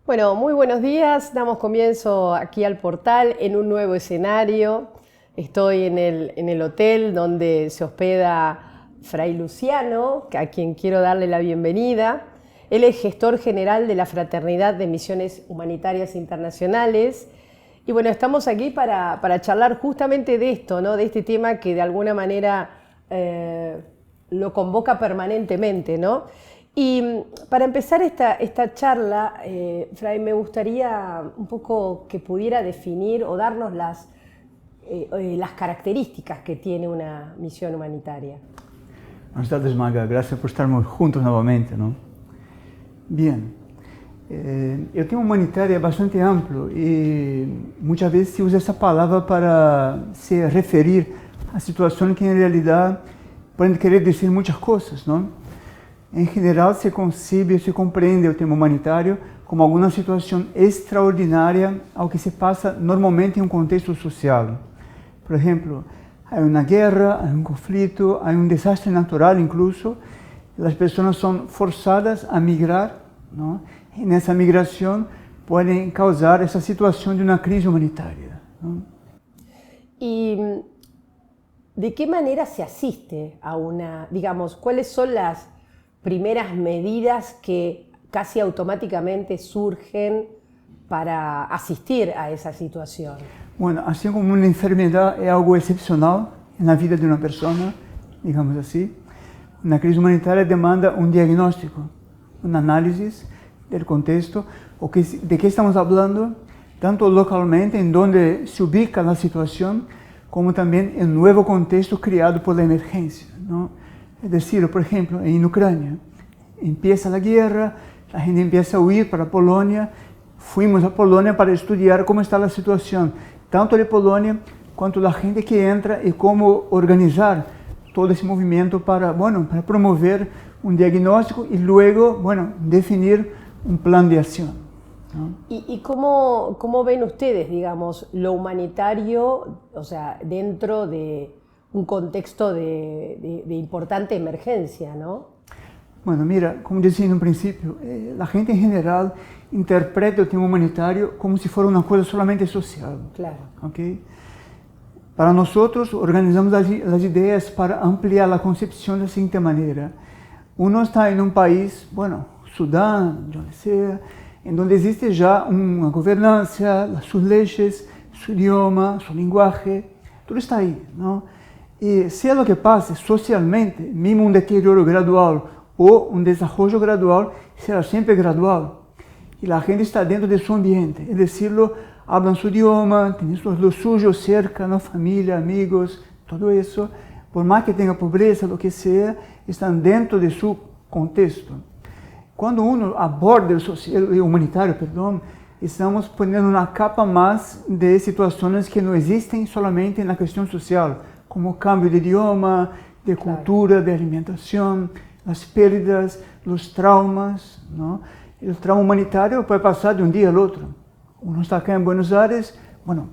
Bueno, muy buenos días. Damos comienzo aquí al portal en un nuevo escenario. Estoy en el hotel donde se hospeda Fray Luciano, a quien quiero darle la bienvenida. Él es gestor general de la Fraternidad de Misiones Humanitarias Internacionales. Y bueno, estamos aquí para charlar justamente de esto, ¿no? De este tema que de alguna manera lo convoca permanentemente, ¿no? Y para empezar esta charla, Fray, me gustaría un poco que pudiera definir o darnos las características que tiene una misión humanitaria. Buenas tardes, Maga. Gracias por estarmos juntos nuevamente, ¿no? Bien. El tema humanitario es bastante amplio y muchas veces se usa esa palabra para se referir a situaciones que en realidad pueden querer decir muchas cosas, ¿no? En general se concibe, se comprende el tema humanitario como alguna situación extraordinaria ao que se pasa normalmente en un contexto social. Por ejemplo, hay una guerra, hay un conflicto, hay un desastre natural incluso, las personas son forzadas a migrar, ¿no? Y en esa migración pueden causar esa situación de una crisis humanitaria, ¿no? ¿Y de qué manera se asiste a una, digamos, cuáles son las primeras medidas que casi automáticamente surgen para asistir a esa situación? Bueno, así como una enfermedad es algo excepcional en la vida de una persona, digamos así, una crisis humanitaria demanda un diagnóstico, un análisis del contexto, de qué estamos hablando, tanto localmente en donde se ubica la situación, como también en el nuevo contexto creado por la emergencia, ¿no? Es decir, por ejemplo, en Ucrania empieza la guerra, la gente empieza a huir para Polonia. Fuimos a Polonia para estudiar cómo está la situación, tanto de Polonia cuanto la gente que entra y cómo organizar todo ese movimiento para promover un diagnóstico y luego, definir un plan de acción, ¿no? ¿Y cómo ven ustedes, digamos, lo humanitario, o sea, dentro de un contexto de importante emergencia, ¿no? Bueno, mira, como decía en un principio, la gente en general interpreta el tema humanitario como si fuera una cosa solamente social. Claro. ¿Okay? Para nosotros, organizamos las ideas para ampliar la concepción de la siguiente manera. Uno está en un país, Sudán, donde sea, en donde existe ya una gobernanza, sus leyes, su idioma, su lenguaje, todo está ahí, ¿no? Y sea lo que pase socialmente, mismo un deterioro gradual o un desarrollo gradual, será siempre gradual. Y la gente está dentro de su ambiente, es decirlo, hablan su idioma, tienen lo suyo cerca, ¿no? Familia, amigos, todo eso. Por más que tenga pobreza, lo que sea, están dentro de su contexto. Cuando uno aborda el humanitario, estamos poniendo una capa más de situaciones que no existen solamente en la cuestión social, como cambio de idioma, de cultura, de alimentación, las pérdidas, los traumas, ¿no? El trauma humanitario puede pasar de un día al otro. Uno está acá en Buenos Aires,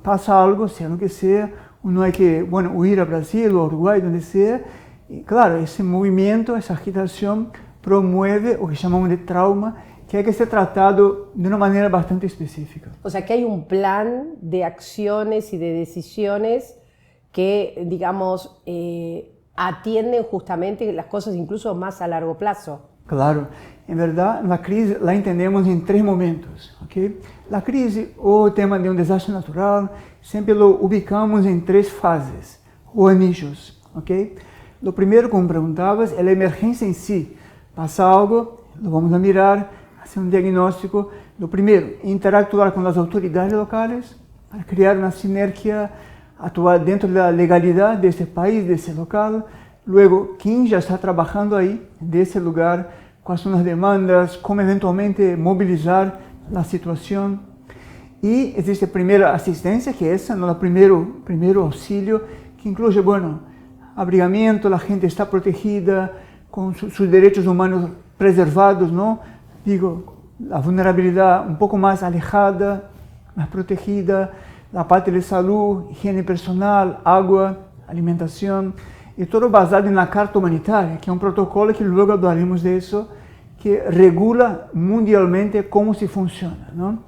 pasa algo, sea lo que sea, uno hay que, huir a Brasil o Uruguay, donde sea, y claro, ese movimiento, esa agitación promueve o que llamamos de trauma, que hay que ser tratado de una manera bastante específica. O sea, que hay un plan de acciones y de decisiones que, digamos, atienden justamente las cosas incluso más a largo plazo. Claro, en verdad la crisis la entendemos en tres momentos, ¿okay? La crisis o el tema de un desastre natural siempre lo ubicamos en tres fases o anillos, ¿okay? Lo primero, como preguntabas, es la emergencia en sí. Pasa algo, lo vamos a mirar, hacer un diagnóstico. Lo primero, interactuar con las autoridades locales para crear una sinergia, actuar dentro de la legalidad de ese país, de ese local. Luego, quién ya está trabajando ahí, de ese lugar, cuáles son las demandas, cómo eventualmente movilizar la situación. Y existe primera asistencia, que es esa, ¿no? El primero auxilio, que incluye, abrigamiento, la gente está protegida, con sus derechos humanos preservados, ¿no? Digo, la vulnerabilidad un poco más alejada, más protegida, la parte de salud, higiene personal, agua, alimentación, y todo basado en la Carta Humanitaria, que es un protocolo que luego hablaremos de eso, que regula mundialmente cómo se funciona, ¿no?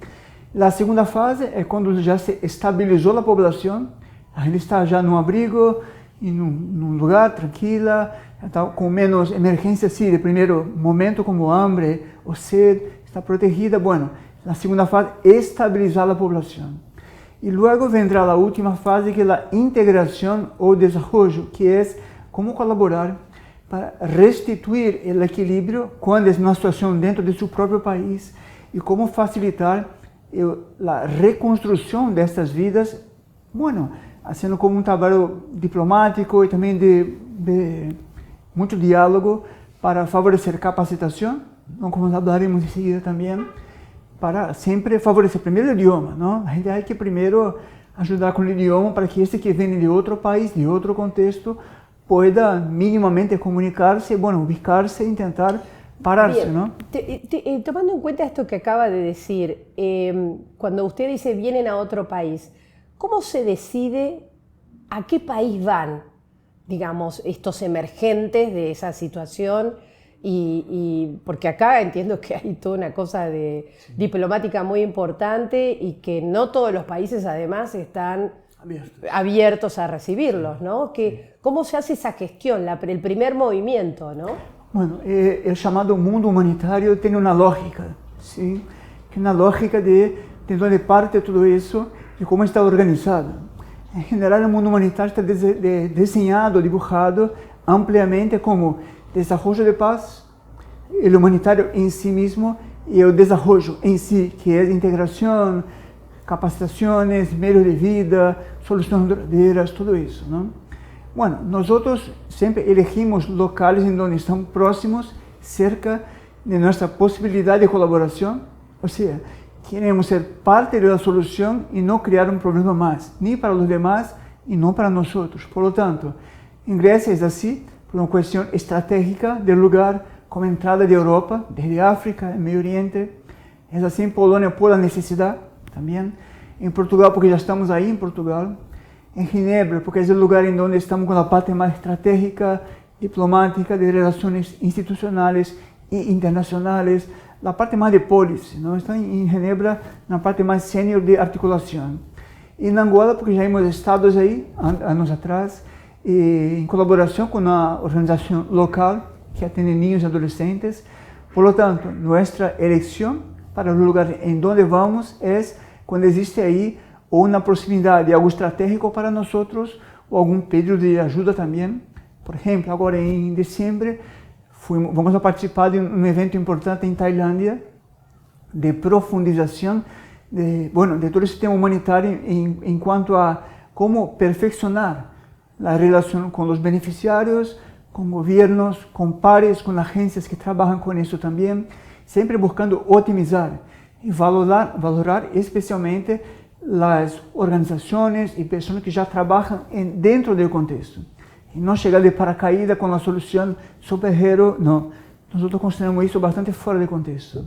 La segunda fase es cuando ya se estabilizó la población, la gente está ya en un abrigo, en un lugar tranquila, está con menos emergencia, sí, de primer momento como hambre o sed, está protegida. Bueno, la segunda fase es estabilizar la población. Y luego vendrá la última fase, que es la integración o desarrollo, que es cómo colaborar para restituir el equilibrio cuando es una situación dentro de su propio país y cómo facilitar la reconstrucción de estas vidas, bueno, haciendo como un trabajo diplomático y también de mucho diálogo para favorecer capacitación, ¿no? Como hablaremos enseguida también, para siempre favorecer primero el idioma, ¿no? La gente hay que primero ayudar con el idioma para que este que viene de otro país, de otro contexto, pueda mínimamente comunicarse, bueno, ubicarse e intentar pararse, Bien. ¿no? Tomando en cuenta esto que acaba de decir, cuando usted dice vienen a otro país, ¿cómo se decide a qué país van, digamos, estos emergentes de esa situación? Y porque acá entiendo que hay toda una cosa diplomática muy importante y que no todos los países además están abiertos a recibirlos, ¿no? ¿Cómo se hace esa gestión, el primer movimiento, ¿no? Bueno, el llamado mundo humanitario tiene una lógica, ¿sí? Que una lógica de dónde parte todo eso y cómo está organizado. En general, el mundo humanitario está diseñado, dibujado ampliamente como desarrollo de paz, el humanitario en sí mismo y el desarrollo en sí, que es integración, capacitaciones, medios de vida, soluciones duradeiras, todo eso, ¿no? Bueno, nosotros siempre elegimos locales en donde están próximos, cerca de nuestra posibilidad de colaboración, o sea, queremos ser parte de la solución y no crear un problema más, ni para los demás y no para nosotros. Por lo tanto, en Grecia es así, por una cuestión estratégica del lugar, como entrada de Europa, desde África, el Medio Oriente. Es así en Polonia por la necesidad también. En Portugal, porque ya estamos ahí en Portugal. En Ginebra, porque es el lugar en donde estamos con la parte más estratégica, diplomática, de relaciones institucionales e internacionales, la parte más de policy, ¿no? Está en Ginebra, la parte más senior de articulación. Y en Angola, porque ya hemos estado ahí años atrás, en colaboración con una organización local que atiende niños y adolescentes. Por lo tanto, nuestra elección para el lugar en donde vamos es cuando existe ahí una proximidad de algo estratégico para nosotros o algún pedido de ayuda también. Por ejemplo, ahora en diciembre vamos a participar de un evento importante en Tailandia de profundización de todo el sistema humanitario en cuanto a cómo perfeccionar la relación con los beneficiarios, con gobiernos, con pares, con agencias que trabajan con eso también, siempre buscando optimizar y valorar especialmente las organizaciones y personas que ya trabajan dentro del contexto. Y no llegar de paracaídas con la solución superhéroe, no. Nosotros consideramos eso bastante fuera de contexto.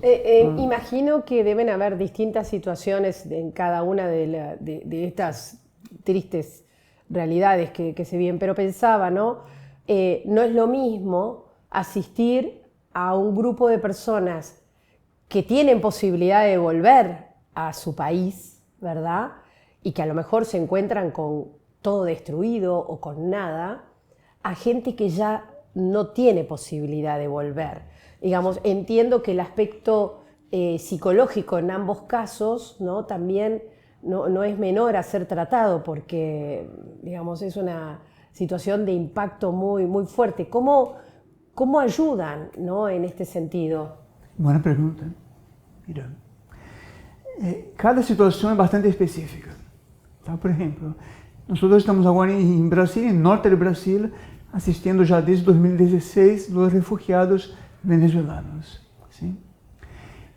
Imagino que deben haber distintas situaciones en cada una de estas tristes realidades que se viven, pero pensaba, ¿no? No es lo mismo asistir a un grupo de personas que tienen posibilidad de volver a su país, ¿verdad? Y que a lo mejor se encuentran con todo destruido o con nada, a gente que ya no tiene posibilidad de volver. Digamos, entiendo que el aspecto psicológico en ambos casos, ¿no? También no es menor a ser tratado porque, digamos, es una situación de impacto muy, muy fuerte. ¿Cómo ayudan, ¿no? En este sentido? Buena pregunta. Mira, cada situación es bastante específica. Por ejemplo, nosotros estamos ahora en Brasil, en norte de Brasil, asistiendo ya desde 2016 los refugiados venezolanos. ¿Sí?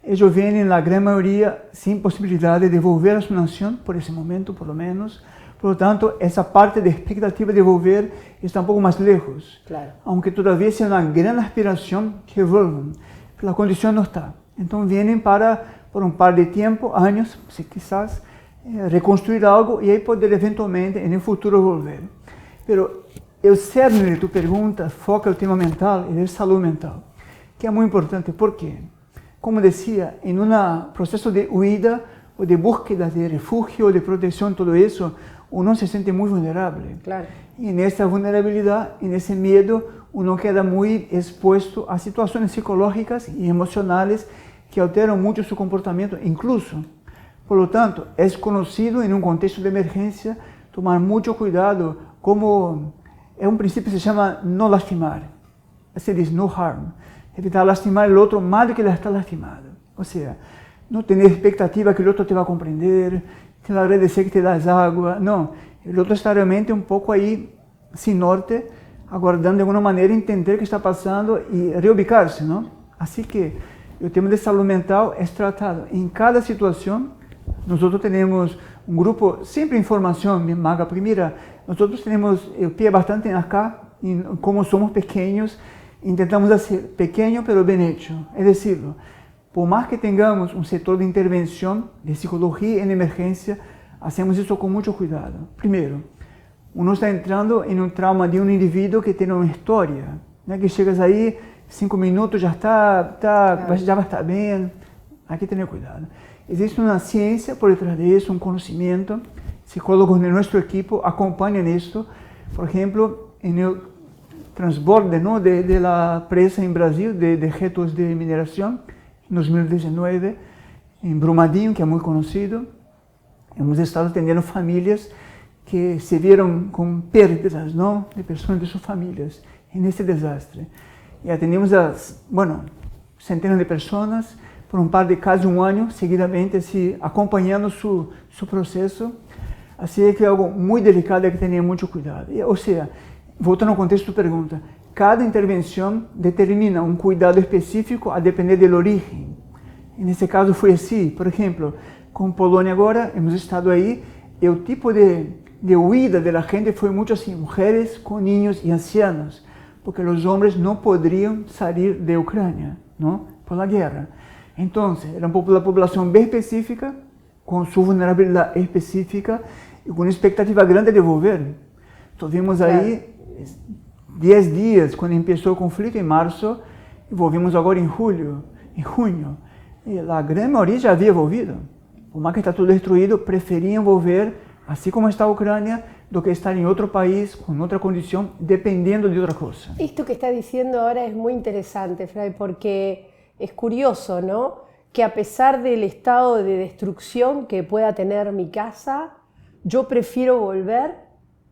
Ellos vienen, la gran mayoría, sin posibilidad de devolver a su nación, por ese momento por lo menos. Por lo tanto, esa parte de expectativa de volver está un poco más lejos. Claro. Aunque todavía sea una gran aspiración que vuelvan. Pero la condición no está. Entonces vienen por un par de tiempo, años, quizás, reconstruir algo y ahí poder eventualmente en el futuro volver. Pero el cerne de tu pregunta foca el tema mental y de salud mental, que es muy importante. ¿Por qué? Como decía, en un proceso de huida o de búsqueda de refugio, de protección, todo eso, uno se siente muy vulnerable. Claro. Y en esa vulnerabilidad, en ese miedo, uno queda muy expuesto a situaciones psicológicas y emocionales que alteran mucho su comportamiento, incluso. Por lo tanto, es conocido en un contexto de emergencia tomar mucho cuidado, como es un principio que se llama no lastimar. Se dice no harm. Evitar lastimar al otro más de que está lastimado. O sea, no tener expectativa que el otro te va a comprender, te va a agradecer que te das agua. No, el otro está realmente un poco ahí sin norte, aguardando de alguna manera entender qué está pasando y reubicarse, ¿no? Así que el tema de salud mental es tratado en cada situación. Nosotros tenemos un grupo, siempre información, Maga, porque mira, nosotros tenemos el pie bastante acá, y como somos pequeños, intentamos hacer pequeño pero bien hecho. Es decir, por más que tengamos un sector de intervención de psicología en emergencia, hacemos eso con mucho cuidado. Primero, uno está entrando en un trauma de un individuo que tiene una historia, ¿no? Que llegas ahí, 5 minutos, ya va a estar bien. Hay que tener cuidado. Existe una ciencia por detrás de eso, un conocimiento. Psicólogos de nuestro equipo acompañan esto. Por ejemplo, en el transborde, ¿no? de la presa en Brasil de dejetos de mineración, en 2019, en Brumadinho, que es muy conocido, hemos estado atendiendo familias que se vieron con pérdidas, ¿no? De personas de sus familias en este desastre. Y atendimos a, centenas de personas por un par de casi un año, seguidamente, así, acompañando su proceso. Así que es algo muy delicado, hay que tener mucho cuidado. O sea, voltando ao contexto da pergunta, cada intervenção determina um cuidado específico a depender do origen. Nesse caso foi assim, por exemplo, com Polônia agora, hemos estado aí, e o tipo de huida da gente foi muito assim, mulheres com niños e ancianos, porque os homens não poderiam sair da Ucrânia, não? Por la guerra. Então, era uma população bem específica, com sua vulnerabilidade específica, e com expectativa grande de volver. Então, vimos aí 10 dias, quando começou o conflito, em março, e volvimos agora em junho. E a grande maioria já havia volvido. Por mais que está tudo destruído, preferiam volver, assim como está a Ucrânia, do que estar em outro país, com outra condição, dependendo de outra coisa. Esto que está diciendo ahora es muy interesante, Fray, porque es curioso, ¿no? Que a pesar del estado de destrucción que pueda tener mi casa, yo prefiero volver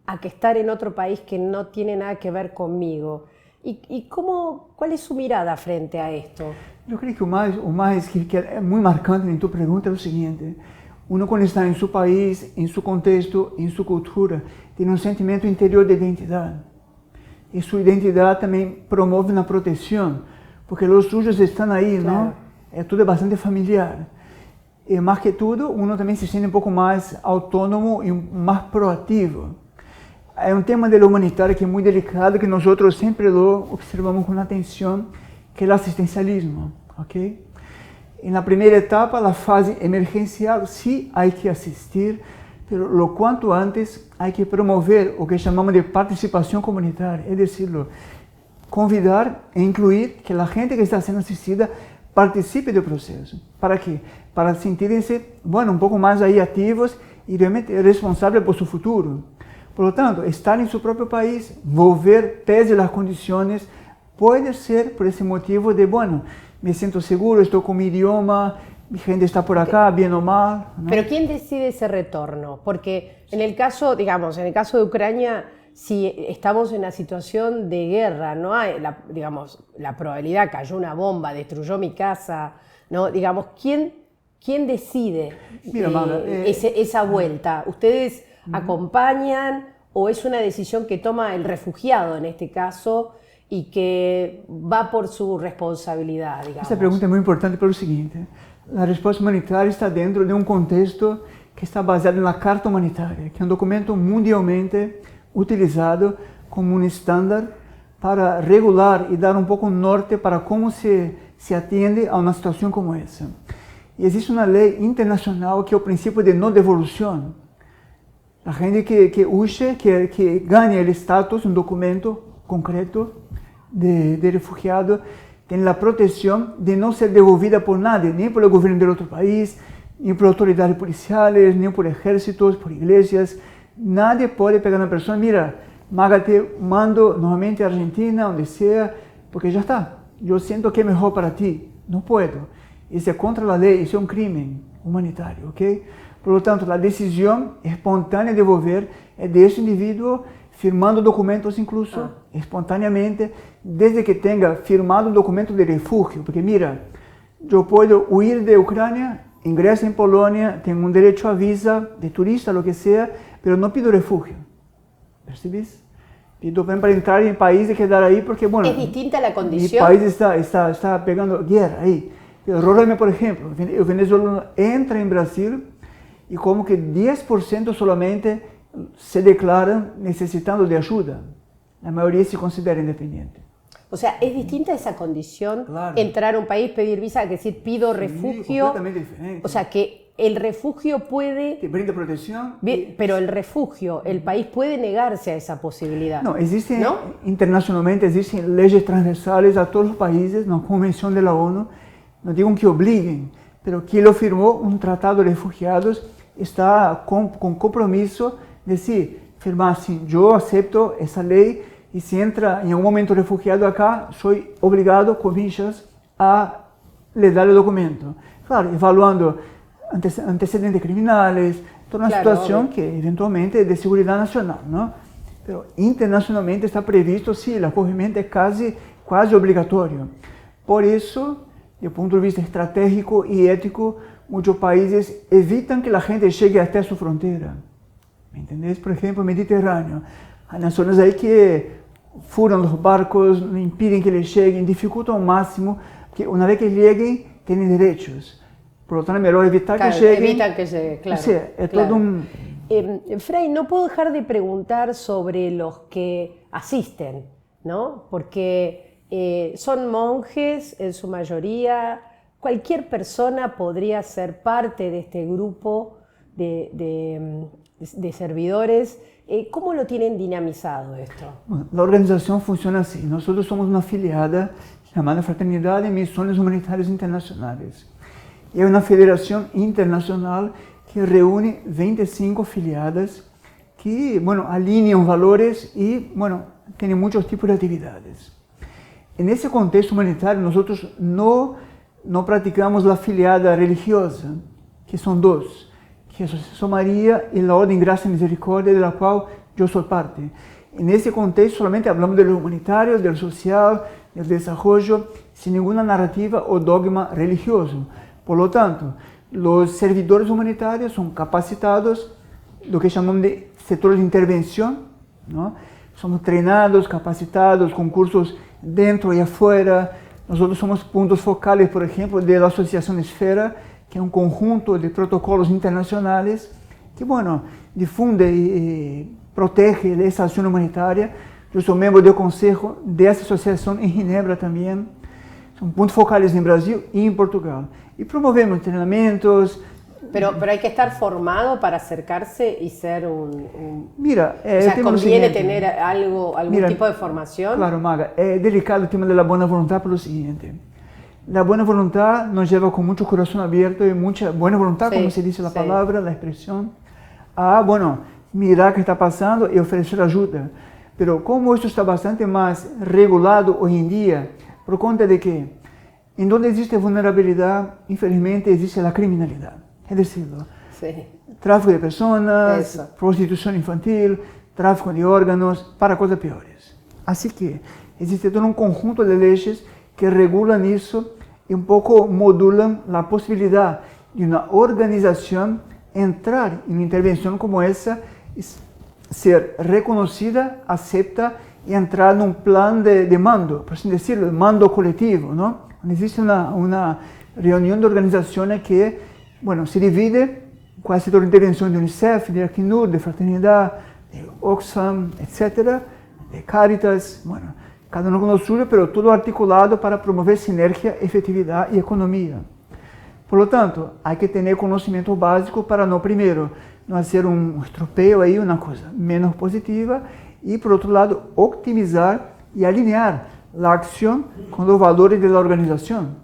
a que estar en otro país que no tiene nada que ver conmigo. ¿Y cuál es su mirada frente a esto? Eu creio que o mais que é muito marcante em tua pergunta é o seguinte: uno quando está em seu país, em seu contexto, em sua cultura, tem um sentimento interior de identidade. E sua identidade também promove na proteção, porque os sujos estão aí, claro. Não? Tudo é bastante familiar. E mais que tudo, uno também se sente um pouco mais autônomo e mais proativo. É um tema da humanitária que é muito delicado, que nós sempre lo observamos com atenção, que é o assistencialismo, ok? E na primeira etapa, a fase emergencial, sim, há que assistir, mas o quanto antes, há que promover o que chamamos de participação comunitária, é decir, convidar e incluir que a gente que está sendo assistida participe do processo. Para quê? Para sentirem-se, um pouco mais aí ativos e realmente responsáveis por seu futuro. Por lo tanto, estar em seu próprio país, volver pese as condições, pode ser por esse motivo de, me sinto seguro, estou com mi idioma, mi gente está por acá, bien o mal. ¿No? Pero ¿quién decide ese retorno? Porque en el caso, digamos, en el caso de Ucrania, si estamos en una situación de guerra, no hay, la probabilidad, cayó una bomba, destruyó mi casa, ¿no? Digamos, ¿quién decide esa vuelta? ¿Ustedes acompañan o es una decisión que toma el refugiado en este caso y que va por su responsabilidad, digamos? Esta pregunta es muy importante por lo siguiente. La respuesta humanitaria está dentro de un contexto que está baseado en la Carta Humanitaria, que es un documento mundialmente utilizado como un estándar para regular y dar un poco norte para cómo se atiende a una situación como esa. Y existe una ley internacional que es el principio de no devolución. La gente que huye, que gane el estatus, un documento concreto de refugiado, tiene la protección de no ser devolvida por nadie, ni por el gobierno del otro país, ni por autoridades policiales, ni por ejércitos, por iglesias. Nadie puede pegar a una persona, mira, Maga, te mando nuevamente a Argentina, donde sea, porque ya está. Yo siento que es mejor para ti. No puedo. Eso es contra la ley, eso es un crimen humanitario, ¿ok? Por lo tanto, la decisión espontánea de volver es de ese individuo firmando documentos incluso espontáneamente, desde que tenga firmado un documento de refugio. Porque mira, yo puedo huir de Ucrania, ingreso en Polonia, tengo un derecho a visa de turista, lo que sea, pero no pido refugio. ¿Percibís? Pido para entrar en país y quedar ahí porque, bueno... ¿Es distinta la condición? Mi país está pegando guerra ahí. Pero Roraima, por ejemplo, el venezolano entra en Brasil y como que 10% solamente se declaran necesitando de ayuda. La mayoría se considera independiente. O sea, ¿es distinta esa condición? Claro. Entrar a un país, pedir visa, que decir pido Sí, refugio. completamente diferente. O sea, que el refugio puede... Te brinda protección. Pero el refugio, el país puede negarse a esa posibilidad. No, existen, ¿no? internacionalmente existen leyes transversales a todos los países, una convención de la ONU, no digo que obliguen, pero quien lo firmó, un tratado de refugiados, está con compromiso de decir, firmar así, yo acepto esa ley y si entra en algún momento refugiado acá, soy obligado, comillas, a le dar el documento. Claro, evaluando antecedentes criminales, toda una situación obvio. que eventualmente es de seguridad nacional, ¿no? Pero internacionalmente está previsto, sí, el acogimiento es quase obligatorio. Por eso, desde el punto de vista estratégico y ético, muchos países evitan que la gente llegue hasta su frontera. ¿Me entendés? Por ejemplo, el Mediterráneo. Hay naciones ahí que furan los barcos, impiden que les lleguen, dificultan al máximo, que una vez que lleguen, tienen derechos. Por lo tanto, es mejor evitar Claro, que lleguen. evitan que llegue, claro. O sea, es claro. todo un... Frei, no puedo dejar de preguntar sobre los que asisten, ¿no? Porque son monjes en su mayoría. Cualquier persona podría ser parte de este grupo de servidores. ¿Cómo lo tienen dinamizado esto? Bueno, la organización funciona así. Nosotros somos una afiliada llamada Fraternidad de Misiones Humanitarias Internacionales. Y es una federación internacional que reúne 25 afiliadas que, bueno, alinean valores y, bueno, tienen muchos tipos de actividades. En ese contexto humanitario, nosotros no practicamos la afiliada religiosa, que son dos, que es Asociación María y la Orden Gracia y Misericordia, de la cual yo soy parte. En ese contexto solamente hablamos de lo humanitario, del social, del desarrollo, sin ninguna narrativa o dogma religioso. Por lo tanto, los servidores humanitarios son capacitados, lo que llamamos de sectores de intervención, ¿no? Somos treinados, capacitados, con cursos dentro y afuera. Nosotros somos puntos focales, por ejemplo, de la Asociación Esfera, que es un conjunto de protocolos internacionales que, bueno, difunde y protege esa acción humanitaria. Yo soy miembro del consejo de esa asociación en Ginebra también. Son puntos focales en Brasil y en Portugal. Y promovemos entrenamientos. Pero hay que estar formado para acercarse y ser Mira, o sea, ¿conviene tener algún tipo de formación? Claro, Maga, es delicado el tema de la buena voluntad por lo siguiente. La buena voluntad nos lleva con mucho corazón abierto y mucha buena voluntad, sí, como se dice la palabra, la expresión, a, bueno, mirar qué está pasando y ofrecer ayuda. Pero como esto está bastante más regulado hoy en día, por cuenta de que en donde existe vulnerabilidad, infelizmente existe la criminalidad. Es decir, tráfico de personas, prostitución infantil, tráfico de órganos, para cosas peores. Así que existe todo un conjunto de leyes que regulan eso y un poco modulan la posibilidad de una organización entrar en una intervención como esa, ser reconocida, acepta y entrar en un plan de mando, por así decirlo, de mando colectivo, ¿no? Existe una reunión de organizaciones que, bueno, se divide con el sector de intervención de UNICEF, de ACNUR, de Fraternidad, de Oxfam, etc., de Caritas, bueno, cada uno con lo suyo, pero todo articulado para promover sinergia, efectividad y economía. Por lo tanto, hay que tener conocimiento básico para no, primero, no hacer un estropeo ahí, una cosa menos positiva, y por otro lado, optimizar y alinear la acción con los valores de la organización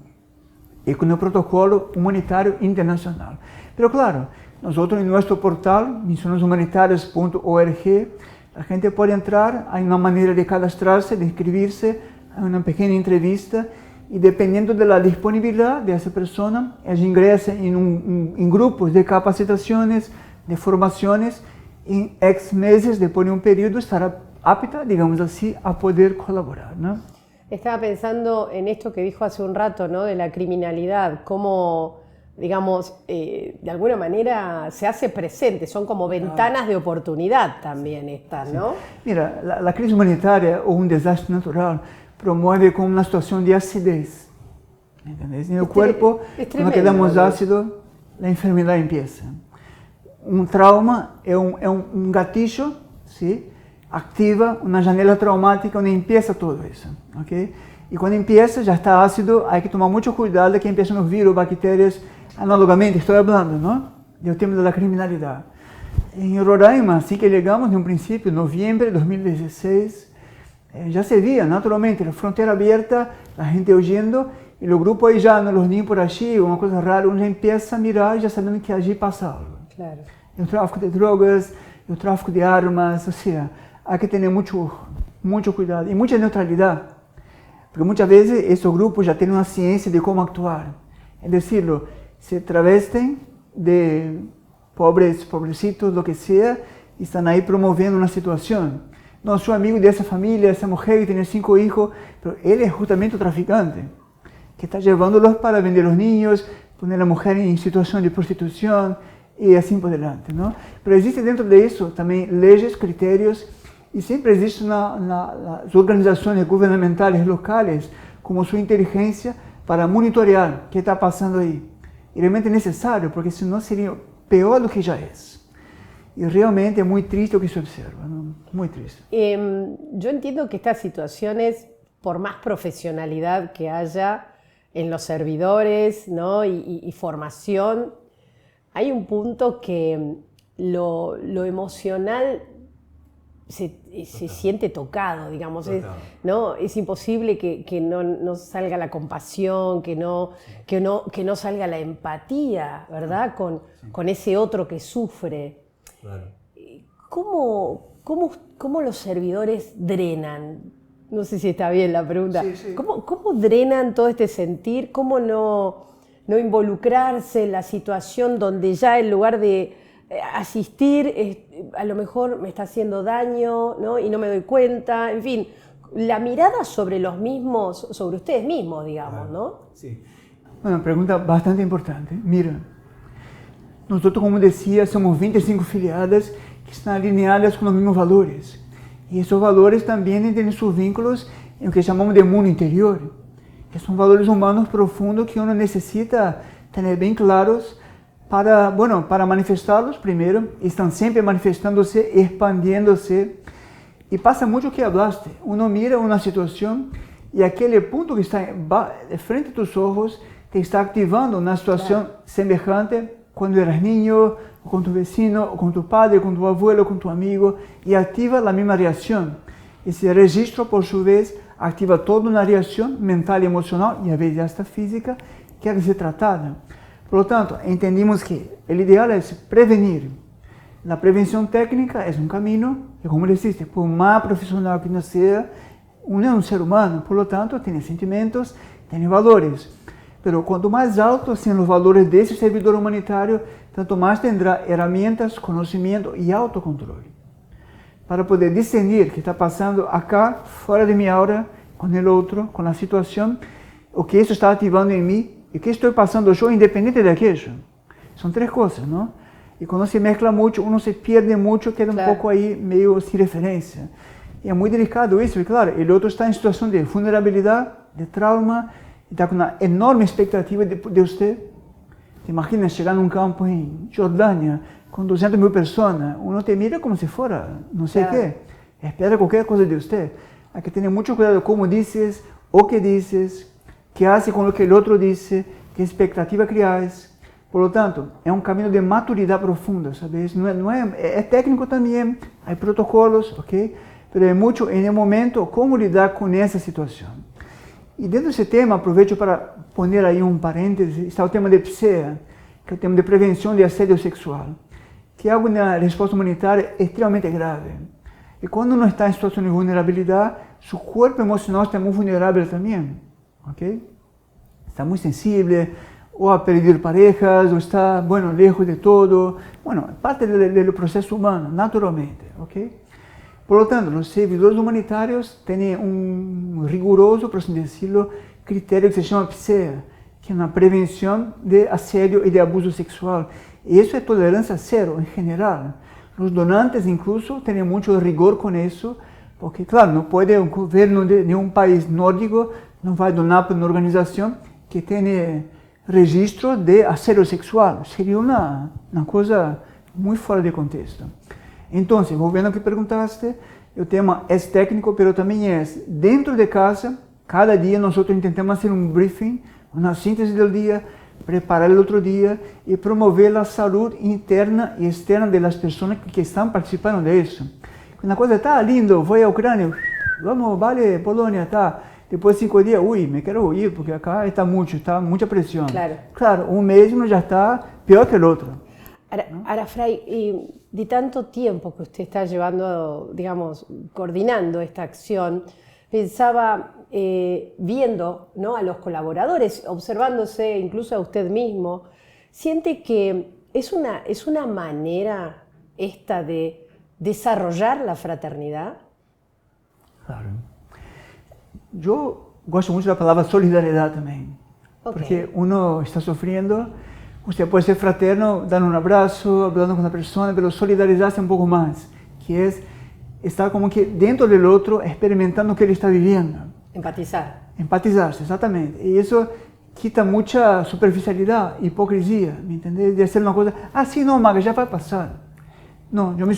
y con el protocolo humanitario internacional. Pero claro, nosotros en nuestro portal, misioneshumanitarias.org, la gente puede entrar, hay una manera de cadastrarse, de inscribirse, hay una pequeña entrevista y dependiendo de la disponibilidad de esa persona, ella ingresa en grupos de capacitaciones, de formaciones, y en X meses, después de un periodo, estará apta, digamos así, a poder colaborar, ¿no? Estaba pensando en esto que dijo hace un rato, ¿no? De la criminalidad, cómo, digamos, de alguna manera se hace presente, son como ventanas de oportunidad también estas, ¿no? Sí. Mira, la crisis humanitaria o un desastre natural promueve como una situación de acidez, ¿entendés? En el cuerpo, cuando quedamos ácido, la enfermedad empieza. Un trauma es un gatillo, ¿sí? Activa una janela traumática donde empieza todo eso, ¿ok? Y cuando empieza, ya está ácido, hay que tomar mucho cuidado de que empiezan los virus, bacterias, análogamente, estoy hablando, ¿no? Del tema de la criminalidad. En Roraima, así que llegamos de un principio, noviembre de 2016, ya se veía naturalmente la frontera abierta, la gente huyendo, y los grupos ahí ya, los niños por allí, una cosa rara, uno ya empieza a mirar ya sabiendo que allí pasa algo. Claro. El tráfico de drogas, el tráfico de armas, o sea, hay que tener mucho cuidado y mucha neutralidad, porque muchas veces esos grupos ya tienen una ciencia de cómo actuar. Es decir, se travisten de pobrecitos, lo que sea, y están ahí promoviendo una situación. No, soy amigo de esa familia, esa mujer que tiene 5 hijos, pero él es justamente un traficante, que está llevándolos para vender a los niños, poner a la mujer en situación de prostitución y así por delante, ¿no? Pero existe dentro de eso también leyes, criterios, y siempre existen las organizaciones gubernamentales locales como su inteligencia para monitorear qué está pasando ahí. Y realmente es necesario, porque si no sería peor do que ya es. Y realmente es muy triste lo que se observa, ¿no? Muy triste. Yo entiendo que estas situaciones, por más profesionalidad que haya en los servidores, ¿no? y formación, hay un punto que lo emocional se siente tocado, digamos, ¿no? Es imposible que no salga la compasión, que no salga la empatía, ¿verdad? Con ese otro que sufre. Claro. ¿Cómo los servidores drenan? No sé si está bien la pregunta. Sí. ¿Cómo drenan todo este sentir? ¿Cómo no involucrarse en la situación donde ya en lugar de asistir, a lo mejor me está haciendo daño, ¿no? Y no me doy cuenta, en fin, la mirada sobre los mismos, sobre ustedes mismos, digamos, ¿no? Sí. Una pregunta bastante importante. Mira, nosotros, como decía, somos 25 filiadas que están alineadas con los mismos valores. Y esos valores también tienen sus vínculos en lo que llamamos de mundo interior, que son valores humanos profundos que uno necesita tener bien claros para manifestarlos primero, están siempre manifestándose, expandiéndose, y pasa mucho que hablaste, uno mira una situación y aquel punto que está frente a tus ojos te está activando una situación semejante cuando eras niño, o con tu vecino, o con tu padre, con tu abuelo, con tu amigo, y activa la misma reacción. Ese registro, por su vez, activa toda una reacción mental y emocional, y a veces hasta física, que ha que ser tratada. Por lo tanto, entendimos que el ideal es prevenir. La prevención técnica es un camino, que como deciste, por más profesional que no sea, uno es un ser humano, por lo tanto, tiene sentimientos, tiene valores. Pero cuanto más altos sean los valores de ese servidor humanitario, tanto más tendrá herramientas, conocimiento y autocontrol para poder discernir qué está pasando acá, fuera de mi aura, con el otro, con la situación, o que eso está activando en mí, y qué estoy pasando yo independiente de aquello. Son 3 cosas, ¿no? Y cuando se mezcla mucho, uno se pierde mucho, queda un poco ahí medio sin referencia. Y es muy delicado eso, y claro, el otro está en situación de vulnerabilidad, de trauma, está con una enorme expectativa de usted. Te imaginas llegar a un campo en Jordania con 200.000 personas, uno te mira como si fuera no sé qué, espera cualquier cosa de usted. Hay que tener mucho cuidado cómo dices, o qué dices, qué hace con lo que el otro dice, qué expectativa creas. Por lo tanto, es un camino de maturidad profunda, ¿sabes? No es técnico también, hay protocolos, ¿ok? pero é muito, em um momento, como lidar com essa situação. E dentro desse tema, aproveito para poner aí um parêntese, está o tema de PSEA, que é o tema de prevenção de assédio sexual, que é algo na resposta humanitária extremamente grave. E quando uno está em situação de vulnerabilidade, seu corpo emocional está muito vulnerável também, ok? Está muito sensível, ou a perder parejas, ou está, bueno, lejos de todo. Bueno, parte do processo humano, naturalmente, ok? Por lo tanto, os servidores humanitários têm um rigoroso, por assim decirlo, critério que se chama PSEA, que é uma prevenção de assédio e de abuso sexual. E isso é tolerância zero, em geral. Os donantes, incluso, têm muito rigor com isso, porque, claro, não pode um governo de nenhum país nórdico não vai donar para uma organização que tem registro de assédio sexual. Seria uma coisa muito fora de contexto. Então, voltando ao que perguntaste, o tema é técnico, mas também é dentro de casa. Cada dia nós tentamos fazer um briefing, uma síntese do dia, preparar o outro dia e promover a saúde interna e externa das pessoas que estão participando disso. Quando a coisa está lindo, vou à Ucrânia, vamos, vale, Polônia, tá. Depois de 5 dias, me quero ir, porque acá está muita pressão. Claro, um mês já está pior que o outro. Ahora, Fray, de tanto tiempo que usted está llevando, digamos, coordinando esta acción, pensaba, viendo, ¿no?, a los colaboradores, observándose incluso a usted mismo, ¿siente que es una manera esta de desarrollar la fraternidad? Claro. Eu gosto muito da palavra solidariedade também, porque uno está sofrendo, você pode ser fraterno, dando um abraço, falando com a pessoa, mas solidarizar-se um pouco mais, que é estar como que dentro do outro, experimentando o que ele está vivendo. Empatizar. Empatizar-se, exatamente. E isso quita muita superficialidade, hipocrisia, me entende? De ser uma coisa, sim, não, Maga, já vai passar. Não, eu me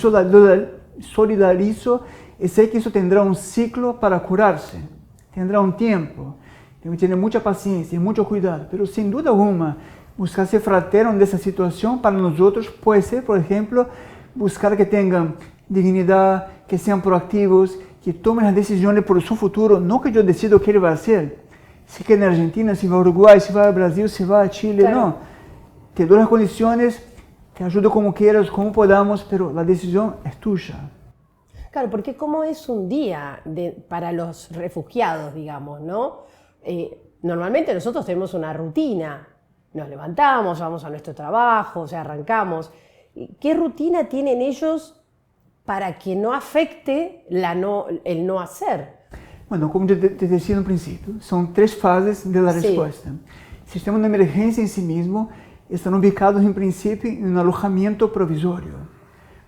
solidarizo e sei que isso terá um ciclo para curar-se. Terá um tempo. Tem que ter muita paciência e muito cuidado. Mas, sem dúvida alguma, buscar ser fraterno nessa situação para nós outros pode ser, por exemplo, buscar que tenham dignidade, que sejam proativos, que tomem as decisões por seu futuro, não que eu decida o que ele vai ser. Se quer na Argentina, se vai ao Uruguai, se vai ao Brasil, se vai a Chile, claro. Não. Te dou as condições, te ajudo como quieras, como podamos, mas a decisão é tua. Claro, porque como es un día para los refugiados, digamos, ¿no? Normalmente nosotros tenemos una rutina, nos levantamos, vamos a nuestro trabajo, o sea, arrancamos. ¿Qué rutina tienen ellos para que no afecte el no hacer? Bueno, como te decía no principio, son 3 fases de la respuesta. El sistema de emergencia en sí mismo están ubicados en principio en un alojamiento provisorio.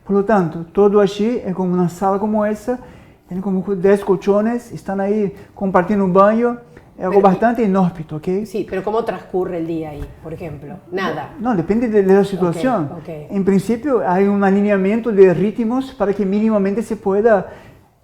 Por lo tanto, todo allí es como una sala como esa, tienen como 10 colchones, están ahí compartiendo un baño, es algo bastante inhóspito, ¿ok? Sí, pero ¿cómo transcurre el día ahí, por ejemplo? Nada. No, depende de la situación. Okay. En principio hay un alineamiento de ritmos para que mínimamente se pueda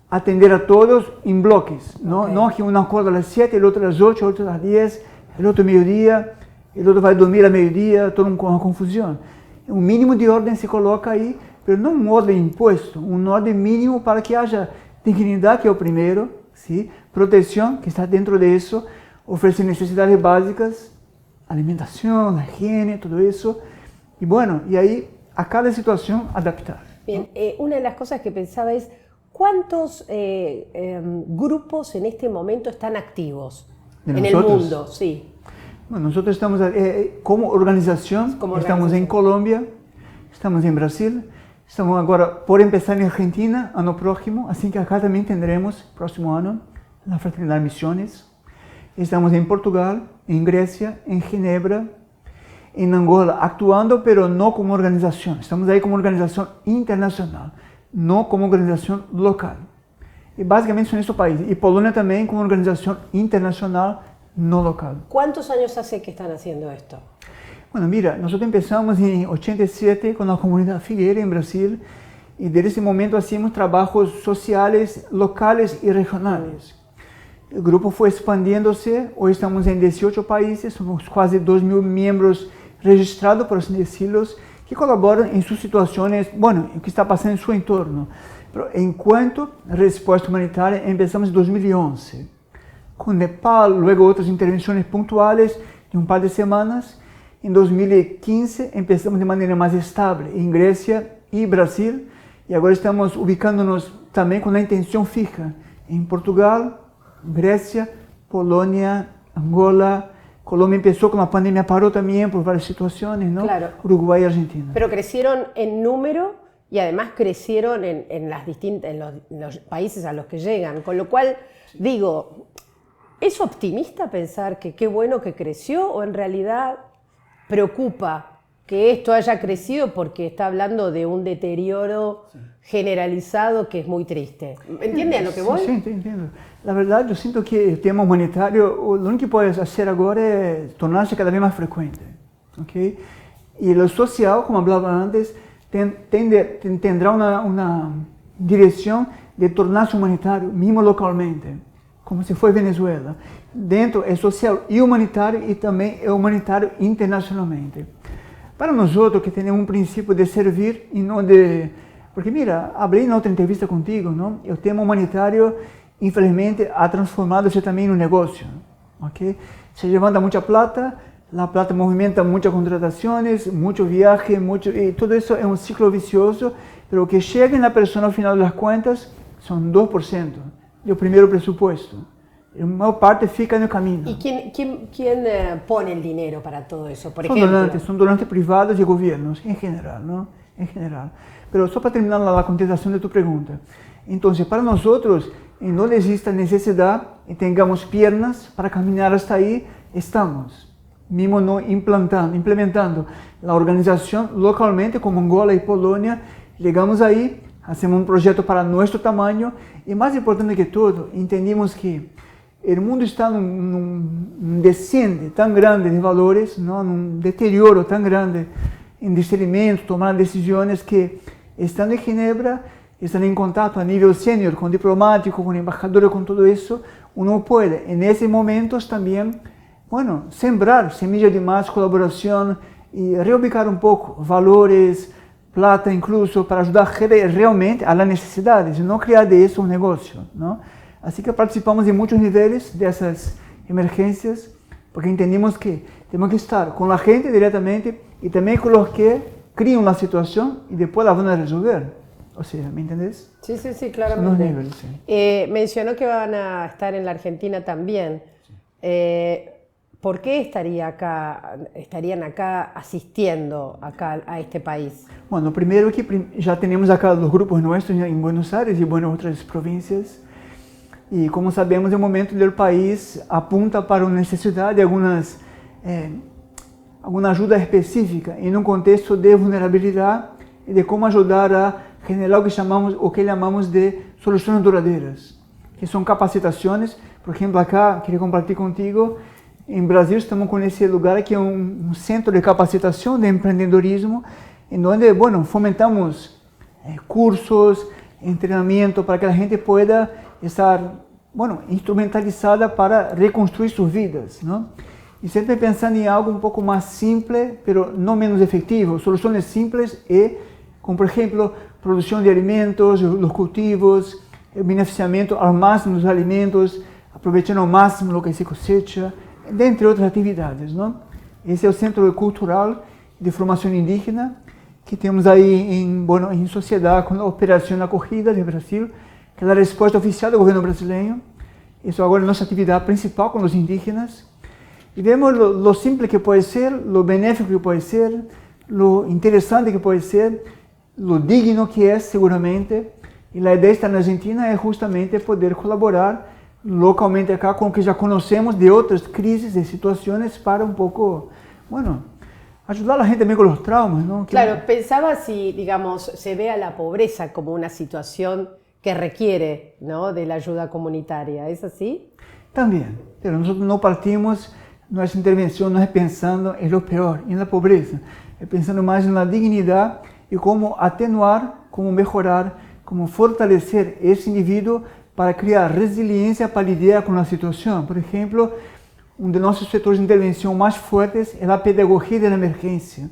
atender a todos en bloques, ¿no? Okay. No que uno acorda a las 7, el otro a las 8, el otro a las 10, el otro a mediodía, el otro va a dormir a mediodía, todo con una confusión. Un mínimo de orden se coloca ahí, pero não um ordem imposto, um ordem mínimo para que haja dignidade, que é o primeiro, sim? Proteção, que está dentro disso, oferecer necessidades básicas, alimentação, higiene, tudo isso, e bueno, e aí a cada situação adaptar. Bien, una de las cosas que pensaba es, ¿cuántos grupos en este momento están activos en el mundo? Sí. Bueno, nosotros estamos, como organización, estamos en Colombia, estamos en Brasil, estamos agora por empezar em Argentina, ano próximo, assim que acá também teremos, próximo ano, na Fraternidade Missões. Estamos em Portugal, em Grécia, em Ginebra, em Angola, atuando, pero não como organização. Estamos aí como organização internacional, não como organização local. E basicamente são esses países. E Polônia também como organização internacional, no local. ¿Cuántos años hace que están haciendo esto? Bueno, mira, nosotros empezamos en 87 con la comunidad Figueira en Brasil y desde ese momento hacíamos trabajos sociales, locales y regionales. El grupo fue expandiéndose, hoy estamos en 18 países, somos casi 2.000 miembros registrados, por así decirlo, que colaboran en sus situaciones, bueno, en lo que está pasando en su entorno. Pero enquanto resposta humanitária, empezamos em 2011, com Nepal, luego outras intervenções pontuais de um par de semanas. Em 2015, empezamos de maneira mais estável em Grécia e Brasil, e agora estamos ubicando-nos também com a intenção fija em Portugal, Grécia, Polônia, Angola. Colombia empezó con la pandemia, paró también por varias situaciones, ¿no? Claro. Uruguay y Argentina. Pero crecieron en número y además crecieron en los países a los que llegan. Con lo cual, digo, ¿es optimista pensar que qué bueno que creció o en realidad preocupa que esto haya crecido porque está hablando de un deterioro generalizado que es muy triste? ¿Entiende a lo que voy? Sí, entiendo. La verdad, yo siento que el tema humanitario, lo único que puedes hacer ahora es tornarse cada vez más frecuente. ¿Okay? Y lo social, como hablaba antes, tendrá una dirección de tornarse humanitario, mismo localmente, como se fue Venezuela. Dentro es social y humanitario y también es humanitario internacionalmente. Para nosotros que tenemos un principio de servir y no de... Porque mira, hablé en otra entrevista contigo, ¿no? El tema humanitario, infelizmente, ha transformado-se também en un negocio. ¿Okay? Se levanta mucha plata, la plata movimenta muchas contrataciones, mucho viaje, y todo eso es un ciclo vicioso, pero lo que llega en la persona al final de las cuentas son 2% del primer presupuesto. La mayor parte fica en el camino. ¿Y quién pone el dinero para todo eso? Por ejemplo, son donantes privados y gobiernos, en general, ¿no? En general. Pero solo para terminar la contestación de tu pregunta. Entonces, para nosotros, en donde exista necesidad y tengamos piernas para caminar hasta ahí, estamos. Mismo no implementando la organización localmente, como Angola y Polonia, llegamos ahí, hacemos un proyecto para nuestro tamaño y más importante que todo, entendimos que el mundo está en un desciende tan grande de valores, ¿no? En un deterioro tan grande en discernimiento, tomar decisiones que, estando en Ginebra, estando en contacto a nivel senior con diplomático, con embajadores, con todo eso, uno puede en esos momentos también, bueno, sembrar semillas de más colaboración y reubicar un poco valores, plata incluso, para ayudar realmente a las necesidades y no crear de eso un negocio, ¿no? Así que participamos en muchos niveles de esas emergencias porque entendimos que tenemos que estar con la gente directamente y también con los que crean la situación y después la van a resolver. O sea, ¿me entendés? Sí, claramente. Son los niveles, sí. Mencionó que van a estar en la Argentina también. ¿Por qué estarían acá asistiendo a este país? Bueno, primero que ya tenemos acá los grupos nuestros en Buenos Aires y bueno, otras provincias. Y como sabemos, el momento del país apunta para una necesidad de alguna ayuda específica en un contexto de vulnerabilidad y de cómo ayudar a generar lo que llamamos de soluciones duraderas, que son capacitaciones. Por ejemplo, acá, quería compartir contigo, en Brasil estamos con ese lugar que es un centro de capacitación de empreendedorismo, en donde, bueno, fomentamos cursos, entrenamiento para que la gente pueda estar, bueno, instrumentalizada para reconstruir sus vidas, ¿no? Y siempre pensando en algo un poco más simple, pero no menos efectivo, soluciones simples como por ejemplo, producción de alimentos, los cultivos, el beneficiamiento al máximo de los alimentos, aprovechando al máximo lo que se cosecha, entre otras actividades, ¿no? Ese es el Centro Cultural de Formación Indígena que temos aí em sociedade com a Operação Acogida de Brasil, que é a resposta oficial do governo brasileiro. Isso agora é a nossa atividade principal com os indígenas. E vemos lo simples que pode ser, lo benéfico que pode ser, lo interessante que pode ser, lo digno que é seguramente. E a ideia de estar na Argentina é justamente poder colaborar localmente acá com o que já conhecemos de outras crises e situações para um pouco, ayudar a la gente también con los traumas, ¿no? Claro, pensaba si, digamos, se ve a la pobreza como una situación que requiere, ¿no?, de la ayuda comunitaria. ¿Es así? También, pero nosotros no partimos, nuestra intervención no es pensando en lo peor, en la pobreza, es pensando más en la dignidad y cómo atenuar, cómo mejorar, cómo fortalecer ese individuo para crear resiliencia para lidiar con la situación. Por ejemplo, um de nossos setores de intervenção mais fortes é a pedagogia da emergência,